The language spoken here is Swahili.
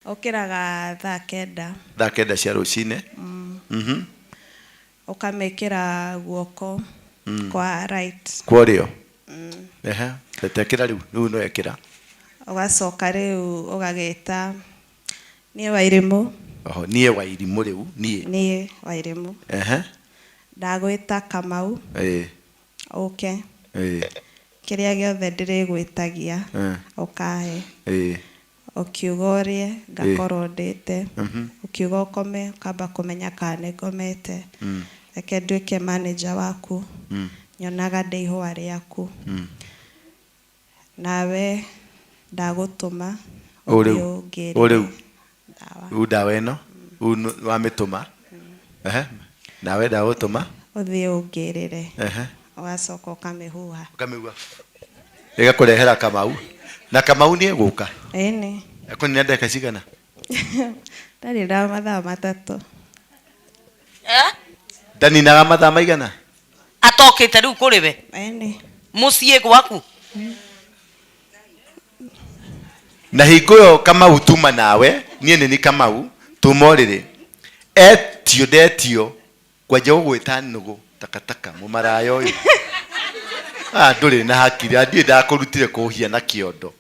Okiraga thaa kenda. Thaa kenda cia rucine. Ukamekira guoko kwa right. Kwa rio. Tetekira riu no ekira. Ugacoka riu ugageta nie Wairimu. Oho, nie Wairimu riu, nie Wairimu. Ndagwita Kamau. Okay. Kiria giothe ndirigwitagia ukahe. Ukiuga urie ngakorwo ndite. Ukiuga ukome ukamba kumenya kana ngomete. Reke nduike manager waku. Nyonaga ndi ihua riaku. Nawe ndagutuma uriu dawa ino wamituma. Nawe ndagutuma uthie ungirire. Ugacoka ukamihuha. Igakurehera Kamau. Na Kamau ni eguka. Eni. Akoni nenda kacigana. Ndari nda mathaa matatu. Dani na mathaa maigana. Atokite riu kuriwe. Eni. Mucie gwaku. Na hingo Kamau tuma nawe, nie ni Kamau, tumorire. Detio kwaje ugwita nugu takataka mumarayo uyu. Nduri na hakiri, ndie ndakurutire kuhia na kiondo.